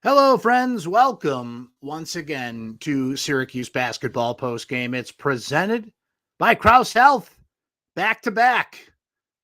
Hello, friends. Welcome once again to Syracuse Basketball Postgame. It's presented by Krause Health. Back to back.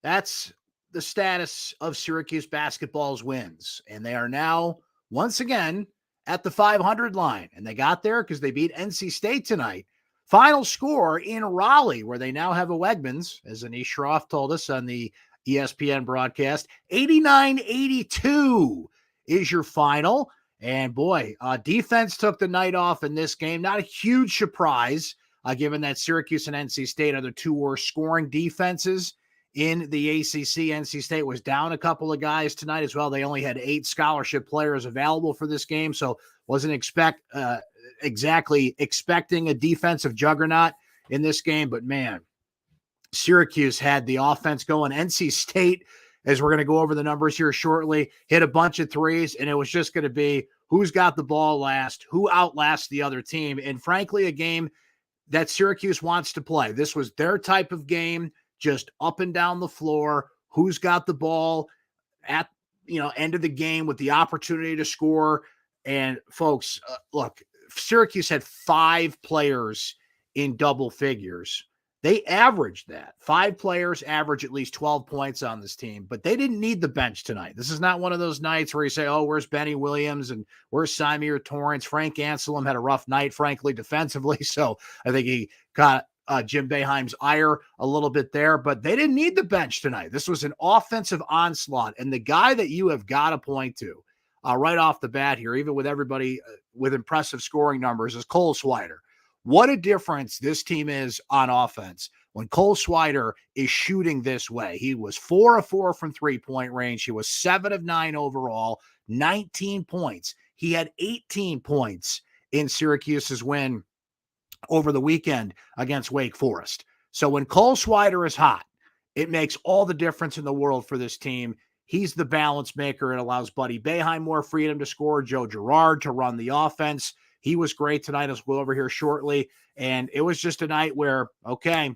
That's the status of Syracuse basketball's wins. And they are now, once again, at the 500 line. And they got there because they beat NC State tonight. Final score in Raleigh, where they now have a Wegmans, as Anish Shroff told us on the ESPN broadcast. 89-82 is your final. And boy, defense took the night off in this game. Not a huge surprise, given that Syracuse and NC State are the two worst scoring defenses in the ACC. NC State was down a couple of guys tonight as well. They only had 8 scholarship players available for this game, so wasn't exactly expecting a defensive juggernaut in this game. But man, Syracuse had the offense going. NC State, as we're going to go over the numbers here shortly, hit a bunch of threes, and it was just going to be who's got the ball last, who outlasts the other team. And frankly, a game that Syracuse wants to play. This was their type of game, just up and down the floor, who's got the ball at end of the game with the opportunity to score. And folks, look, Syracuse had 5 players in double figures. They averaged that. 5 players average at least 12 points on this team, but they didn't need the bench tonight. This is not one of those nights where you say, oh, where's Benny Williams and where's Symir Torrance? Frank Anselm had a rough night, frankly, defensively. So I think he got Jim Boeheim's ire a little bit there, but they didn't need the bench tonight. This was an offensive onslaught. And the guy that you have got to point to right off the bat here, even with everybody with impressive scoring numbers, is Cole Swider. What a difference this team is on offense when Cole Swider is shooting this way. He was 4 of 4 from three-point range. He was 7 of 9 overall, 19 points. He had 18 points in Syracuse's win over the weekend against Wake Forest. So when Cole Swider is hot, it makes all the difference in the world for this team. He's the balance maker. It allows Buddy Boeheim more freedom to score, Joe Girard to run the offense. He was great tonight, as we'll over here shortly. And it was just a night where, okay,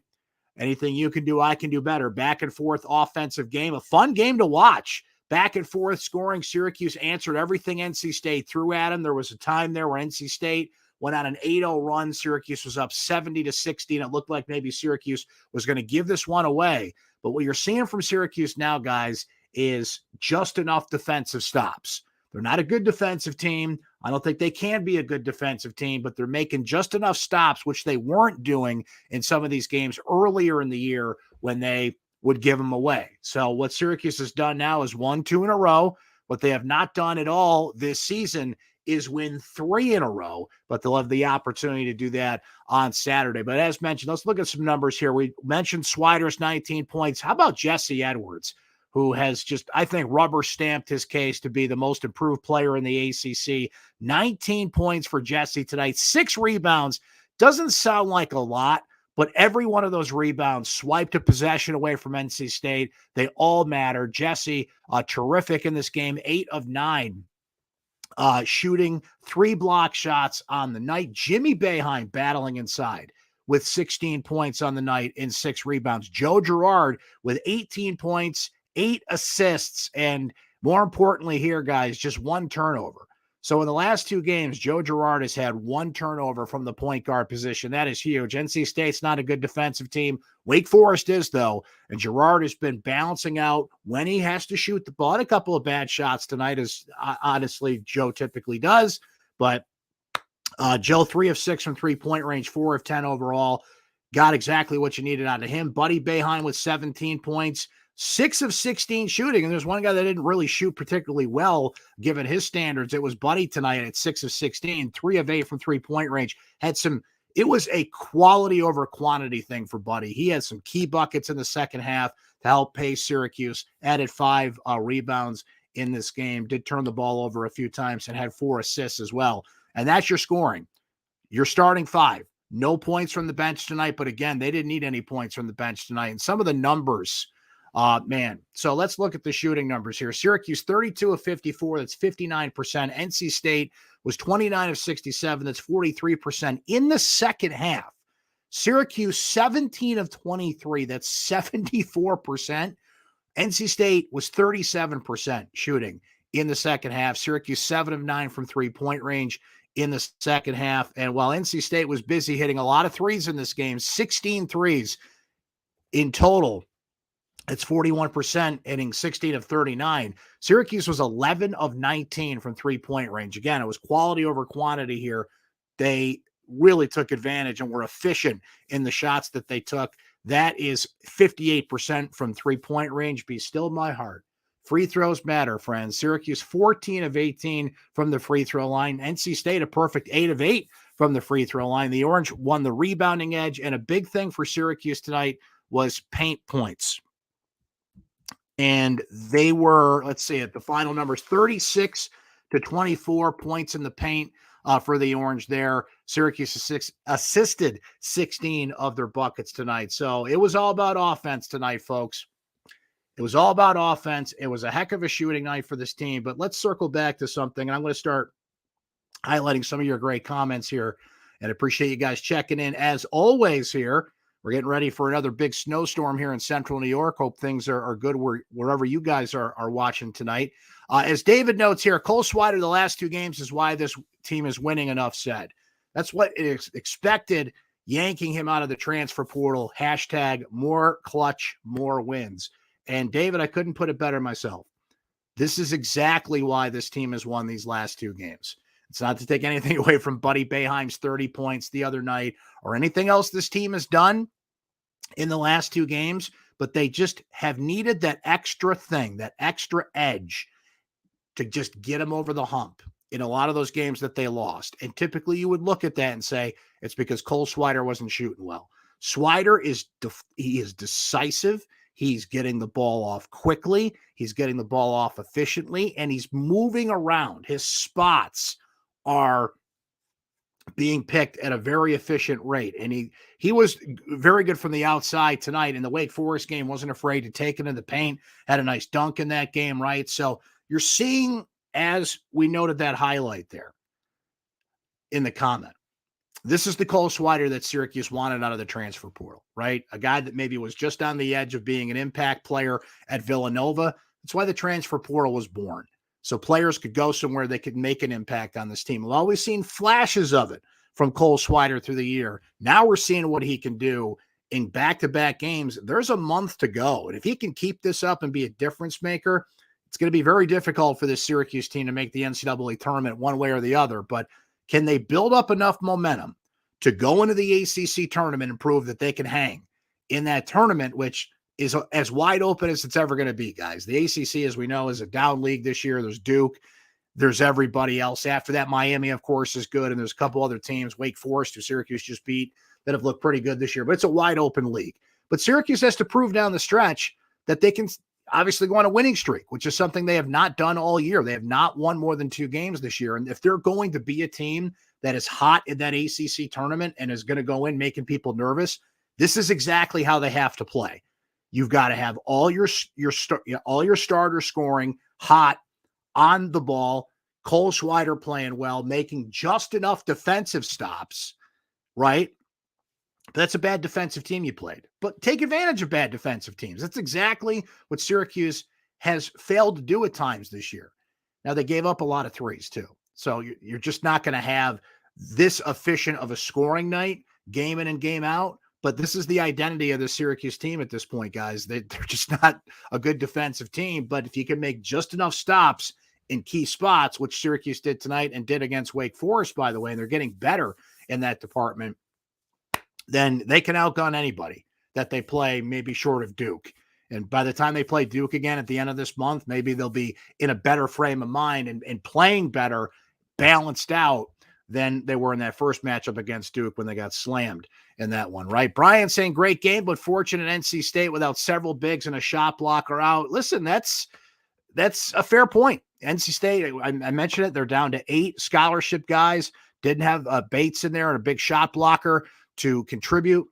anything you can do, I can do better. Back and forth offensive game, a fun game to watch. Back and forth scoring. Syracuse answered everything NC State threw at him. There was a time there where NC State went on an 8-0 run. Syracuse was up 70-60, and it looked like maybe Syracuse was going to give this one away. But what you're seeing from Syracuse now, guys, is just enough defensive stops. They're not a good defensive team. I don't think they can be a good defensive team, but they're making just enough stops, which they weren't doing in some of these games earlier in the year when they would give them away. So what Syracuse has done now is won 2 in a row. What they have not done at all this season is win 3 in a row, but they'll have the opportunity to do that on Saturday. But as mentioned, let's look at some numbers here. We mentioned Swider's 19 points. How about Jesse Edwards, who has just, I think, rubber stamped his case to be the most improved player in the ACC. 19 points for Jesse tonight, 6 rebounds. Doesn't sound like a lot, but every one of those rebounds swiped a possession away from NC State. They all matter. Jesse, terrific in this game, 8 of 9. Shooting 3 block shots on the night. Jimmy Boeheim battling inside with 16 points on the night and 6 rebounds. Joe Girard with 18 points, 8 assists, and more importantly here, guys, just 1 turnover. So in the last 2 games, Joe Girard has had 1 turnover from the point guard position. That is huge. NC State's not a good defensive team. Wake Forest is, though, and Girard has been balancing out when he has to shoot the ball. A couple of bad shots tonight, as honestly Joe typically does, but Joe 3 of 6 from three-point range, 4 of 10 overall. Got exactly what you needed out of him. Buddy Boeheim with 17 points. 6 of 16 shooting, and there's one guy that didn't really shoot particularly well given his standards. It was Buddy tonight at 6 of 16, 3 of 8 from three-point range. It was a quality over quantity thing for Buddy. He had some key buckets in the second half to help pace Syracuse, added 5 rebounds in this game, did turn the ball over a few times and had 4 assists as well. And that's your scoring. You're starting 5. No points from the bench tonight, but again, they didn't need any points from the bench tonight. And some of the numbers, so let's look at the shooting numbers here. Syracuse 32 of 54, that's 59%. NC State was 29 of 67, that's 43% in the second half. Syracuse 17 of 23, that's 74%. NC State was 37% shooting in the second half. Syracuse 7 of 9 from 3-point range in the second half. And while NC State was busy hitting a lot of threes in this game, 16 threes in total, it's 41%, hitting 16 of 39. Syracuse was 11 of 19 from 3-point range. Again, it was quality over quantity here. They really took advantage and were efficient in the shots that they took. That is 58% from 3-point range. Be still my heart. Free throws matter, friends. Syracuse 14 of 18 from the free throw line. NC State a perfect 8 of 8 from the free throw line. The Orange won the rebounding edge, and a big thing for Syracuse tonight was paint points. And they were, let's see it, the final numbers, 36 to 24 points in the paint for the Orange there. Syracuse assisted 16 of their buckets tonight. So it was all about offense tonight, folks. It was all about offense. It was a heck of a shooting night for this team. But let's circle back to something. And I'm going to start highlighting some of your great comments here. And appreciate you guys checking in. As always here, we're getting ready for another big snowstorm here in central New York. Hope things are good wherever you guys are watching tonight. As David notes here, Cole Swider, the last 2 games is why this team is winning, enough said. That's what is expected, yanking him out of the transfer portal. Hashtag more clutch, more wins. And David, I couldn't put it better myself. This is exactly why this team has won these last 2 games. It's not to take anything away from Buddy Boeheim's 30 points the other night or anything else this team has done in the last 2 games, but they just have needed that extra thing, that extra edge to just get them over the hump in a lot of those games that they lost. And typically you would look at that and say, it's because Cole Swider wasn't shooting well. Swider is decisive. He's getting the ball off quickly. He's getting the ball off efficiently, and he's moving around. His spots are being picked at a very efficient rate. And he was very good from the outside tonight. In the Wake Forest game, wasn't afraid to take it in the paint, had a nice dunk in that game, right? So you're seeing, as we noted that highlight there in the comment, this is the Cole Swider that Syracuse wanted out of the transfer portal, right? A guy that maybe was just on the edge of being an impact player at Villanova. That's why the transfer portal was born. So players could go somewhere they could make an impact on this team. We've always seen flashes of it from Cole Swider through the year. Now we're seeing what he can do in back-to-back games. There's a month to go. And if he can keep this up and be a difference maker, it's going to be very difficult for this Syracuse team to make the NCAA tournament one way or the other. But can they build up enough momentum to go into the ACC tournament and prove that they can hang in that tournament, which is as wide open as it's ever going to be, guys? The ACC, as we know, is a down league this year. There's Duke. There's everybody else. After that, Miami, of course, is good. And there's a couple other teams, Wake Forest, who Syracuse just beat, that have looked pretty good this year. But it's a wide open league. But Syracuse has to prove down the stretch that they can obviously go on a winning streak, which is something they have not done all year. They have not won more than 2 games this year. And if they're going to be a team that is hot in that ACC tournament and is going to go in making people nervous, this is exactly how they have to play. You've got to have all your starters scoring, hot, on the ball, Cole Swider playing well, making just enough defensive stops, right? That's a bad defensive team you played. But take advantage of bad defensive teams. That's exactly what Syracuse has failed to do at times this year. Now, they gave up a lot of threes, too. So you're just not going to have this efficient of a scoring night, game in and game out. But this is the identity of the Syracuse team at this point, guys. They're just not a good defensive team. But if you can make just enough stops in key spots, which Syracuse did tonight and did against Wake Forest, by the way, and they're getting better in that department, then they can outgun anybody that they play, maybe short of Duke. And by the time they play Duke again at the end of this month, maybe they'll be in a better frame of mind and playing better, balanced out than they were in that first matchup against Duke when they got slammed in that one, right? Brian saying, great game, but fortunate NC State without several bigs and a shot blocker out. Listen, that's a fair point. NC State, I mentioned it, they're down to 8 scholarship guys, didn't have Bates in there and a big shot blocker to contribute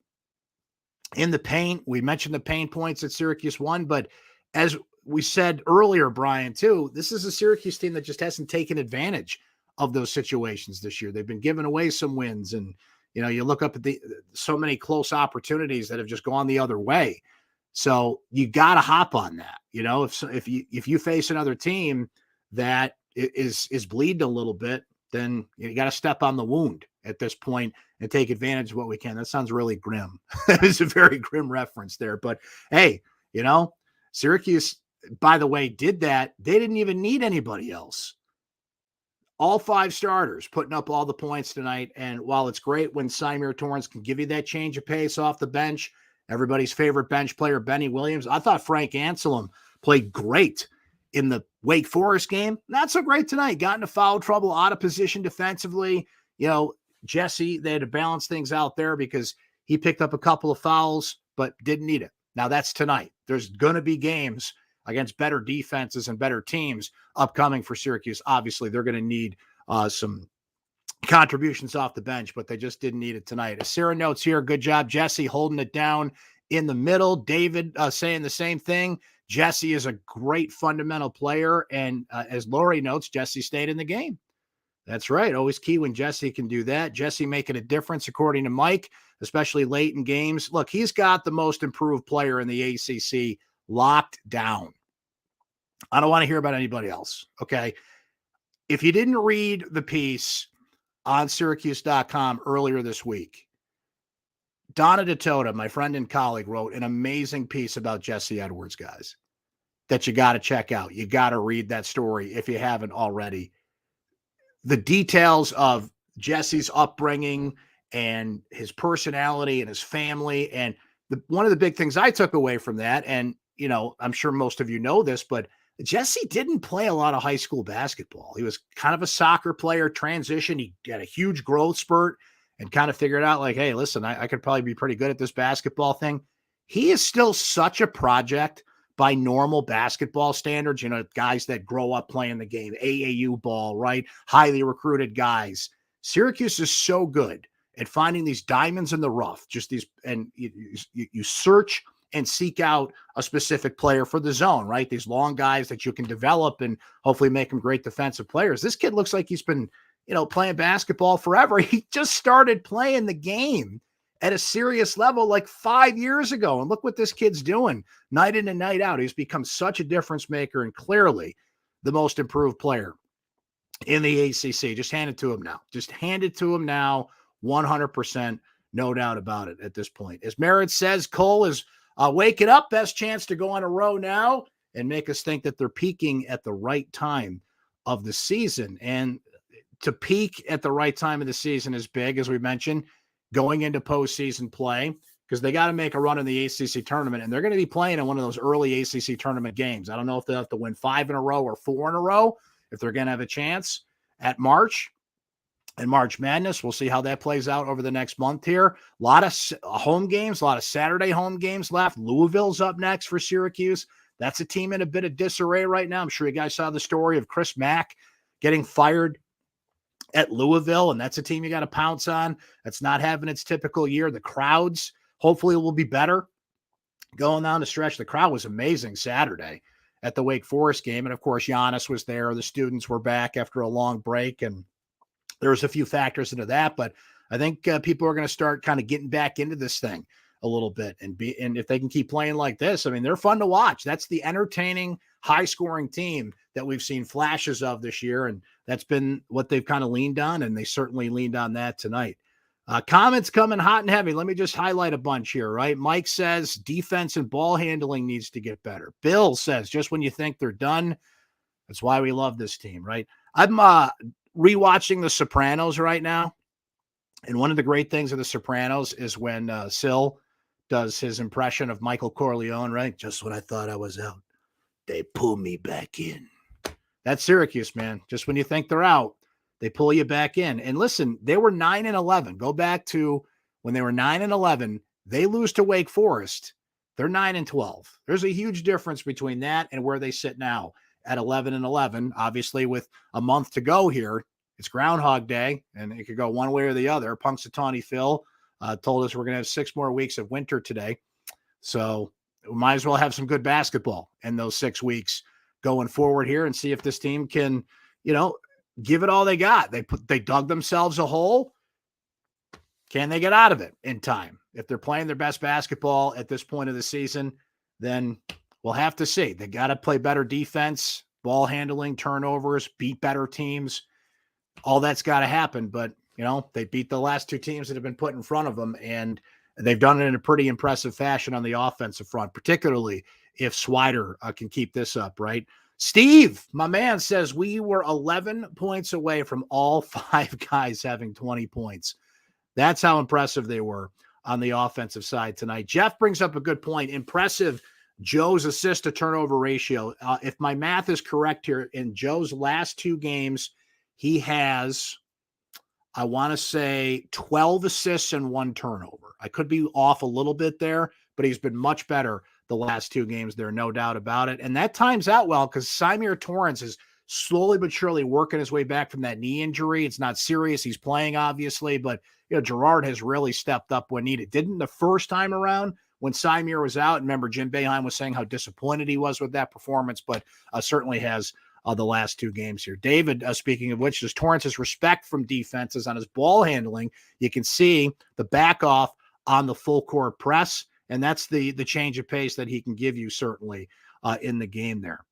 in the paint. We mentioned the pain points that Syracuse won, but as we said earlier, Brian, too, this is a Syracuse team that just hasn't taken advantage of those situations this year. They've been giving away some wins, and you look up at so many close opportunities that have just gone the other way. So you got to hop on that. If you face another team that is bleeding a little bit, then you got to step on the wound at this point and take advantage of what we can. That sounds really grim. That is a very grim reference there. But hey, Syracuse, by the way, did that. They didn't even need anybody else. All 5 starters putting up all the points tonight. And while it's great when Symir Torrance can give you that change of pace off the bench, everybody's favorite bench player, Benny Williams, I thought Frank Anselm played great in the Wake Forest game. Not so great tonight. Got into foul trouble, out of position defensively. Jesse, they had to balance things out there because he picked up a couple of fouls, but didn't need it. Now that's tonight. There's going to be games against better defenses and better teams upcoming for Syracuse. Obviously, they're going to need some contributions off the bench, but they just didn't need it tonight. As Sarah notes here, good job, Jesse, holding it down in the middle. David saying the same thing. Jesse is a great fundamental player, and as Lori notes, Jesse stayed in the game. That's right. Always key when Jesse can do that. Jesse making a difference, according to Mike, especially late in games. Look, he's got the most improved player in the ACC locked down. I don't want to hear about anybody else, okay? If you didn't read the piece on syracuse.com earlier this week, Donna DeTota, my friend and colleague, wrote an amazing piece about Jesse Edwards, guys, that you got to check out. You got to read that story if you haven't already. The details of Jesse's upbringing and his personality and his family. And one of the big things I took away from that, and, I'm sure most of you know this, but Jesse didn't play a lot of high school basketball. He was kind of a soccer player, transition. He had a huge growth spurt and kind of figured out like, hey, listen, I could probably be pretty good at this basketball thing. He is still such a project by normal basketball standards, guys that grow up playing the game, AAU ball, right? Highly recruited guys. Syracuse is so good at finding these diamonds in the rough, just these, and you search and seek out a specific player for the zone, right? These long guys that you can develop and hopefully make them great defensive players. This kid looks like he's been, playing basketball forever. He just started playing the game at a serious level like 5 years ago. And look what this kid's doing night in and night out. He's become such a difference maker and clearly the most improved player in the ACC. Just hand it to him now. Just hand it to him now. 100%. No doubt about it at this point. As Merritt says, Cole is waking up. Best chance to go on a row now and make us think that they're peaking at the right time of the season. And to peak at the right time of the season is big, as we mentioned, going into postseason play, because they got to make a run in the ACC tournament, and they're going to be playing in one of those early ACC tournament games. I don't know if they'll have to win 5 in a row or 4 in a row, if they're going to have a chance at March and March Madness. We'll see how that plays out over the next month here. A lot of home games, a lot of Saturday home games left. Louisville's up next for Syracuse. That's a team in a bit of disarray right now. I'm sure you guys saw the story of Chris Mack getting fired at Louisville, and that's a team you got to pounce on. That's not having its typical year. The crowds hopefully will be better going down the stretch. The crowd was amazing Saturday at the Wake Forest game, and of course Giannis was there. The students were back after a long break, and there was a few factors into that, but I think people are going to start kind of getting back into this thing a little bit, and if they can keep playing like this, I mean, they're fun to watch. That's the entertaining, high-scoring team that we've seen flashes of this year, and that's been what they've kind of leaned on, and they certainly leaned on that tonight. Comments coming hot and heavy. Let me just highlight a bunch here, right? Mike says defense and ball handling needs to get better. Bill says just when you think they're done, that's why we love this team, right? I'm rewatching The Sopranos right now, and one of the great things of The Sopranos is when Sil does his impression of Michael Corleone, right? Just when I thought I was out, they pull me back in. That's Syracuse, man. Just when you think they're out, they pull you back in. And listen, they were 9-11. Go back to when they were 9-11. They lose to Wake Forest. They're 9-12. There's a huge difference between that and where they sit now at 11-11. Obviously, with a month to go here, it's Groundhog Day, and it could go one way or the other. Punxsutawney Phil told us we're going to have 6 more weeks of winter today. So we might as well have some good basketball in those 6 weeks going forward here and see if this team can, give it all they got. They dug themselves a hole. Can they get out of it in time? If they're playing their best basketball at this point of the season, then we'll have to see. They got to play better defense ball handling, turnovers, beat better teams. All that's got to happen. But, they beat the last two teams that have been put in front of them, and they've done it in a pretty impressive fashion on the offensive front, particularly if Swider can keep this up, right? Steve, my man, says we were 11 points away from all 5 guys having 20 points. That's how impressive they were on the offensive side tonight. Jeff brings up a good point. Impressive Joe's assist to turnover ratio. If my math is correct here, in Joe's last 2 games, he has, I want to say, 12 assists and 1 turnover. I could be off a little bit there, but he's been much better the last 2 games there, no doubt about it. And that times out well because Symir Torrance is slowly but surely working his way back from that knee injury. It's not serious. He's playing, obviously, but Gerard has really stepped up when needed. Didn't the first time around when Symir was out. Remember, Jim Boeheim was saying how disappointed he was with that performance, but certainly has the last 2 games here. David, speaking of which, does Torrance's respect from defenses on his ball handling. You can see the back off on the full court press, and that's the change of pace that he can give you certainly in the game there.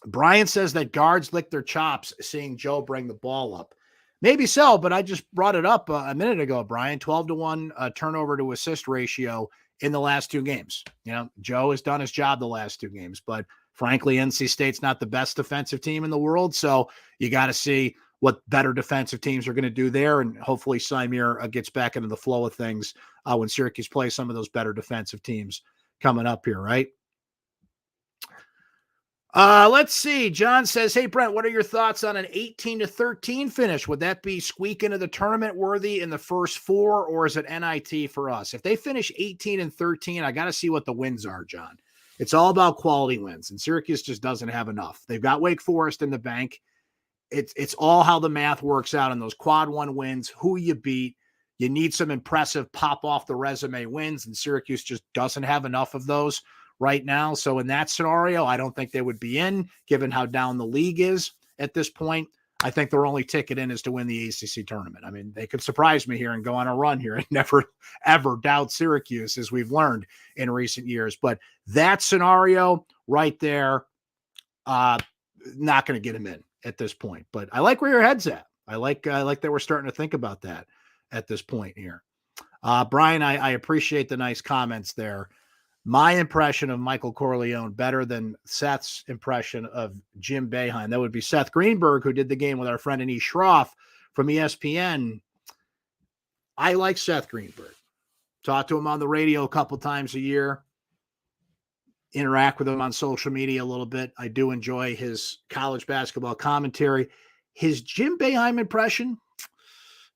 Brian says that guards lick their chops seeing Joe bring the ball up. Maybe so, but I just brought it up a minute ago, Brian. 12-to-1 turnover to assist ratio in the last 2 games. Joe has done his job the last 2 games, but frankly, NC State's not the best defensive team in the world, so you got to see what better defensive teams are going to do there, and hopefully Symir gets back into the flow of things when Syracuse plays some of those better defensive teams coming up here, right? Let's see. John says, hey, Brent, what are your thoughts on an 18-13 finish? Would that be squeak into the tournament worthy in the first 4, or is it NIT for us? If they finish 18-13, I got to see what the wins are, John. It's all about quality wins, and Syracuse just doesn't have enough. They've got Wake Forest in the bank. It's all how the math works out in those quad 1 wins, who you beat. You need some impressive pop off the resume wins, and Syracuse just doesn't have enough of those right now. So in that scenario, I don't think they would be in, given how down the league is at this point. I think their only ticket in is to win the ACC tournament. I mean, they could surprise me here and go on a run here and never, ever doubt Syracuse, as we've learned in recent years. But that scenario right there, not going to get him in at this point. But I like where your head's at. I like that we're starting to think about that at this point here. Brian, I appreciate the nice comments there. My impression of Michael Corleone better than Seth's impression of Jim Boeheim. That would be Seth Greenberg, who did the game with our friend Anish Shroff from ESPN. I like Seth Greenberg. Talk to him on the radio a couple times a year. Interact with him on social media a little bit. I do enjoy his college basketball commentary. His Jim Boeheim impression,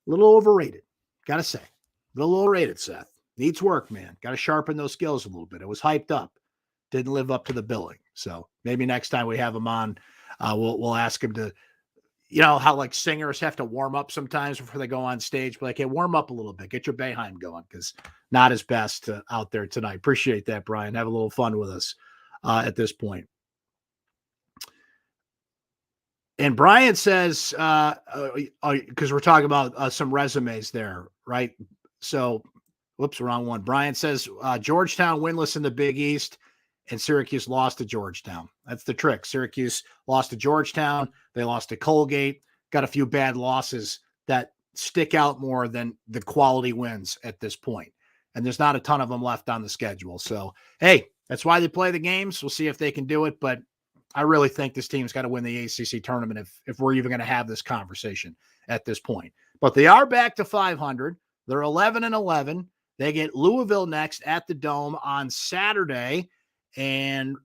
a little overrated. Got to say. A little overrated, Seth. Needs work, man. Got to sharpen those skills a little bit. It was hyped up. Didn't live up to the billing. So maybe next time we have him on, we'll ask him to, how like singers have to warm up sometimes before they go on stage. But like, hey, warm up a little bit. Get your Boeheim going, because not his best out there tonight. Appreciate that, Brian. Have a little fun with us at this point. And Brian says, because we're talking about some resumes there, right? So, whoops, wrong one. Brian says Georgetown winless in the Big East, and Syracuse lost to Georgetown. That's the trick. Syracuse lost to Georgetown. They lost to Colgate. Got a few bad losses that stick out more than the quality wins at this point. And there's not a ton of them left on the schedule. So, hey, that's why they play the games. We'll see if they can do it. But I really think this team's got to win the ACC tournament if we're even going to have this conversation at this point. But they are back to 500. They're 11-11. They get Louisville next at the Dome on Saturday. And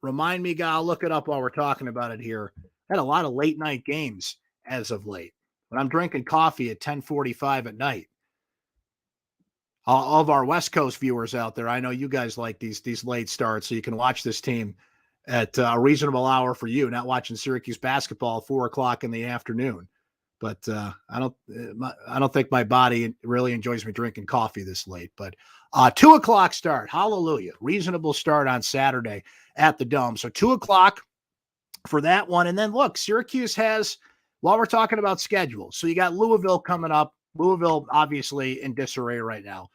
remind me, I'll look it up while we're talking about it here. Had a lot of late night games as of late. But I'm drinking coffee at 10:45 at night. All of our West Coast viewers out there, I know you guys like these late starts, so you can watch this team at a reasonable hour for you, not watching Syracuse basketball at 4:00 in the afternoon. But I don't think my body really enjoys me drinking coffee this late. But 2:00 start. Hallelujah. Reasonable start on Saturday at the Dome. So 2:00 for that one. And then look, Syracuse has, while we're talking about schedule, so you got Louisville coming up. Louisville obviously in disarray right now.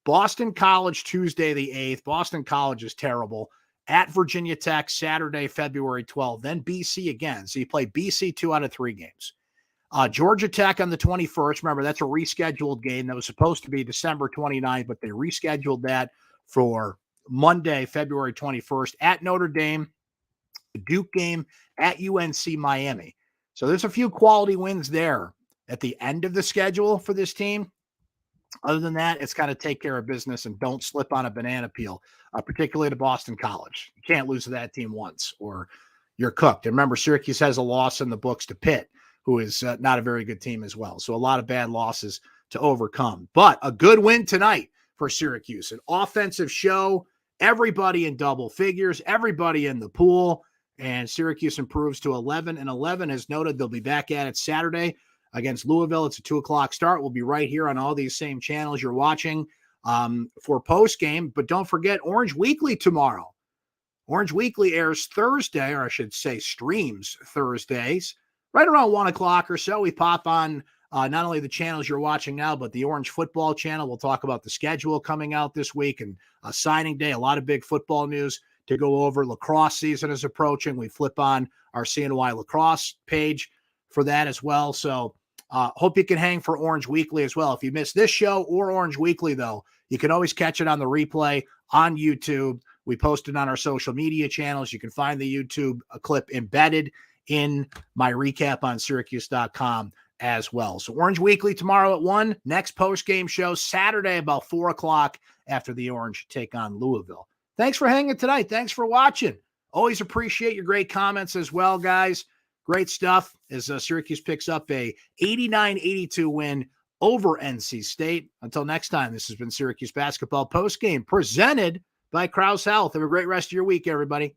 Boston College Tuesday the 8th. Boston College is terrible. at Virginia Tech Saturday, February 12th, then BC again. So you play BC 2 out of 3 games. Georgia Tech on the 21st. Remember, that's a rescheduled game that was supposed to be December 29th, but they rescheduled that for Monday, February 21st at Notre Dame, the Duke game at UNC Miami. So there's a few quality wins there at the end of the schedule for this team. Other than that, it's got to take care of business and don't slip on a banana peel, particularly to Boston College. You can't lose to that team once or you're cooked. And remember, Syracuse has a loss in the books to Pitt, who is not a very good team as well. So a lot of bad losses to overcome. But a good win tonight for Syracuse. An offensive show, everybody in double figures, everybody in the pool, and Syracuse improves to 11-11. As noted, they'll be back at it Saturday against Louisville. It's a 2 o'clock start. We'll be right here on all these same channels you're watching for postgame. But don't forget Orange Weekly tomorrow. Orange Weekly airs Thursday, or I should say streams Thursdays, right around 1 o'clock or so. We pop on not only the channels you're watching now, but the Orange Football channel. We'll talk about the schedule coming out this week and signing day, a lot of big football news to go over. Lacrosse season is approaching. We flip on our CNY lacrosse page for that as well. So hope you can hang for Orange Weekly as well. If you missed this show or Orange Weekly, though, you can always catch it on the replay on YouTube. We post it on our social media channels. You can find the YouTube clip embedded in my recap on syracuse.com as well. So Orange Weekly tomorrow at 1. Next post-game show Saturday about 4 o'clock after the Orange take on Louisville. Thanks for hanging tonight. Thanks for watching. Always appreciate your great comments as well, guys. Great stuff as Syracuse picks up a 89-82 win over NC State. Until next time, this has been Syracuse Basketball Postgame presented by Krause Health. Have a great rest of your week, everybody.